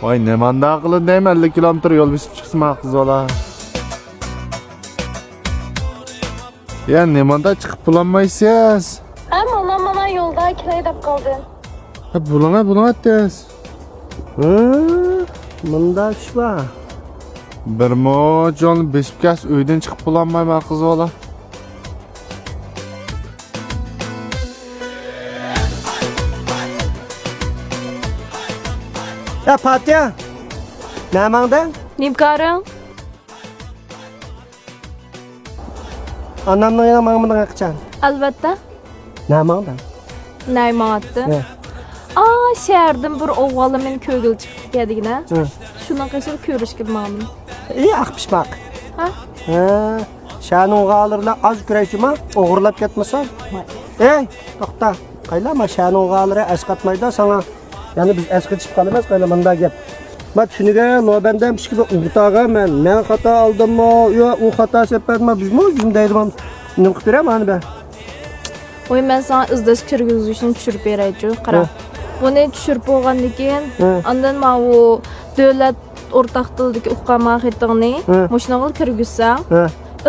Voy, nimanda qilindaymi 50 kilometr yo'l besib chiqsin qiz bola. Ya nimanda chiqib bulolmaysiz? Mana yolda kirey deb qoldim. Ha, bulana tez. Bunda ish bor. Bir mo'jon besibkas uydan chiqib bulolmayman qiz bola. Ya Fatih. Namangda? Nimkaring? Anamning yana menga qachon? Albatta. Namangda. Naymatdi. Ha. Shahardan bir o'g'lim meni ko'gil chiqib keldigina. Shundan qilib ko'rish kelmadim. Aqpish baq. Ha? Şanın o'g'alari az kurashima, o'g'irlab ketmasa. Ey, to'xta. Qaylama şanın o'g'alari asqatmaydi sana. Yani biz asqatib qolamiz, qayla bunda gap. Bak shuniga nobandam ish gibi o'rtog'a men xato oldimmi, yo u xato sepatmi, bizmi o'zim deydiman. Nima qilib beraman ben? Oy men sana izlash kirgizishni tushirib beraychi. Qara. Buni tushirib bo'lgandan keyin, ondan men u davlat o'rtaq tildagi o'qigan mahiyatini mashinaga kirgizsam,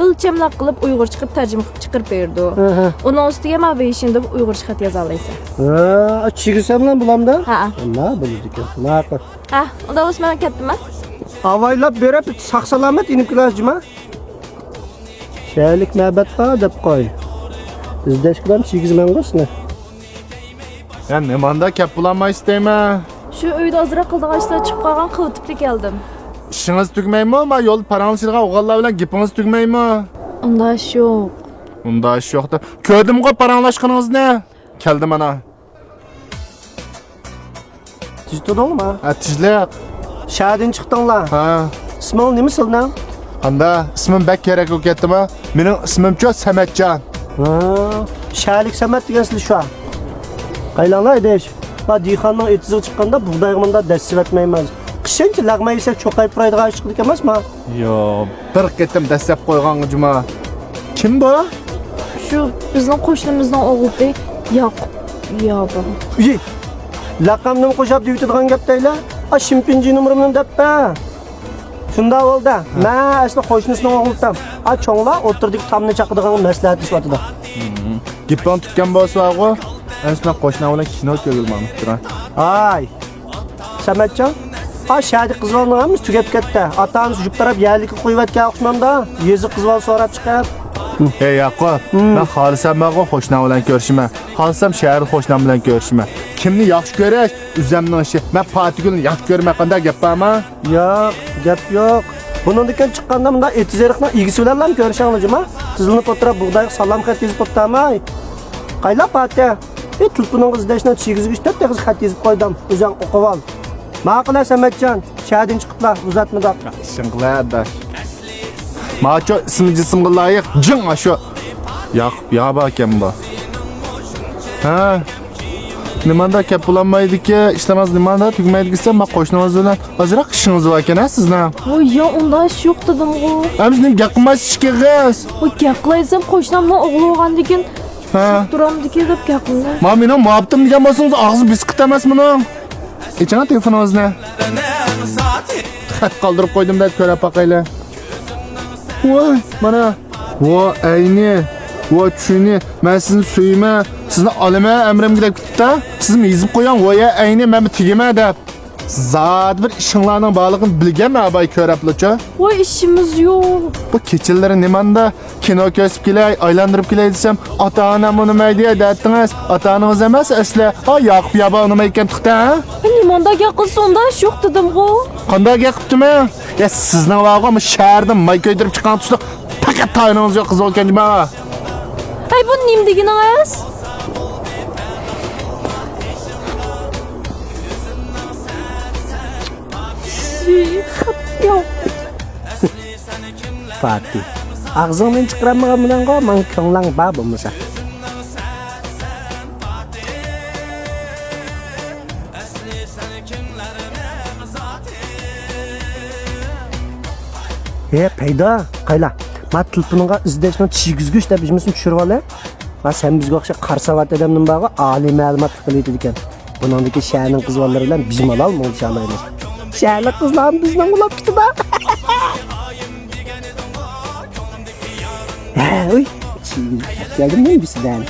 o'lchamlar qilib uyg'urcha qilib tarjima qilib chiqarib berdi. Uning ustiga men beshin deb uyg'urcha xat yoza olaysan. Chigirsam bilan bulamda? Ha. Nima bo'ladi ekan? Ma'qul. Ha, unda o'sman ketdimi? Avaylab berib saq salomat inib kelasizmi? Shaylik navbatda deb qo'y. Izdashkidan chigizman qo'sni. Ya nimanda kep bulolmaysizmi? Shu uyda ozroq qildigan ishlar chiqib qolgan qiltibli keldim. İşiniz tugmaymi? Men yo'l paranglashirgan o'g'illar bilan gapingiz tugmaymi? Unda ish yo'q. Unda ish yo'qda. Ko'rdimmi paranglashganingizni? Keldi mana. Tijdingmi? Ha, tijliq. Shadin chiqdinglar. Ha. Isming nima sildan? Qanda ismim bak kerak bo'lib ketdimi? Mening ismim-chi Samatjon. Shalik Samat degan siz shu. Qaylanglar edish. Va dixonning etizi chiqqanda bug'doyg'imda dasib etmaymiz. Qishinchi lag'ma yesak cho'qayib turadigan ish qildik emasmi? Yo, bir ketim dastlab qo'ygan juma. Kim bu? Shu bizning qo'shnimizning o'g'li Yoqub. Yo'q. Uy. Laqamni qo'shib deyotgan gapdaylar. A shimpinji nomerimni debpa. Shunda bo'ldi. Men asli qo'shnisining o'g'litam. A cho'nglar o'tirdik tamni chaqiradigan maslahatlashibdi. Gipon tutgan bo'lsa-ku, asli qo'shna bilan kino ko'rgilmoqda turan. Ay. Samatjon, a shadi qizlarimiz tugab ketdi. Otamiz yub taraf yerlikka qo'yibotgan o'xshamda, yezi qizlar so'rab chiqib. Ey Yaqub, men xolisam bag'o qo'shna bilan ko'rishma. Xolisam shahar qo'shnam bilan ko'rishma. Kimni yaxshi ko'rash, o'zimning ishi. Men Fatigulni yaxshi ko'rmaqanda gap bormi? Yo'q, gap yo'q. Buningdan chiqqanda bunda etizeriqni igisi bilan ham ko'rishangizni, tizilni potrab bug'doy salom xat yozib qo'ytamay. Qayla pati. Tulpuning izdashdan chigizgich deb qiz xat yozib qo'ydim. O'zing o'qib ol. Ma'qula Samatjon, shadin chiqiblar, uzatmada. Ishinglarda. Macho ismi jismga loyiq jing shu. Yaqub, yaba ekan bu. Ha. Nimanda kep bulanmaydi-ki, ishlamaz nimanda tugmaydi desam, men qo'shnimiz bilan ozroq ishingiz bor ekan, sizlar. Voy, yo, unda ish yo'q dedim-ku. Bizning gap qilmaysiz ishkiz. Voy, gap qilaysam qo'shnimning o'g'li bo'lgandikin, turamdiki deb gap qildim. Men mening muhabbatim degan bo'lsangiz, og'iz biskit emas buni. Echana telefoningizni. Xat qoldirib qo'ydim deb ko'rib boqaylar. Voy, mana. Voy, ayni. Voy, shuni men sizni suyma, sizni olama amrimga deb kutdi. Siz meni yezib qo'ygan, voy, ayni men tegima deb. Zot bir ishinglarning borlig'ini bilganman, abay ko'raplar-chi. Voy, ishimiz yo'q. Bu kechalari nimanda kino ko'rsib kelay, aylantirib kelay desam, ota-onam uni nima deya deyaptingiz? Ota-onangiz emas asli. Ha, Yaqub yaba nima ekan tuqta? Nimanda gap qilsa unda ish yo'q dedim-ku. Qanday gap qilibdimi? Ya sizning vaqomi shahardan may ko'ydirib chiqqan tushliq faqat tayinimiz yo'q qiz bo'lgan-mi? Ay, bu nim deganingiz? Yo'q. Fatih. Ağzından chiqarmagan bilan qo, men ko'nglang bor bo'lmasa. Payda, qayla. Men tulpuninga izdashni chigizgich deb bizmisini tushirib olay. Va sen bizga o'xsha qarsavat odamning bog'i oliy ma'lumot qiladi ekan. Buningdagi sha'ning qizlarlar bilan biz malol bo'lishamiz. Şəhərli qızlarım bizdən ulab gitti da. Hə, uy. Geldim mi bizden?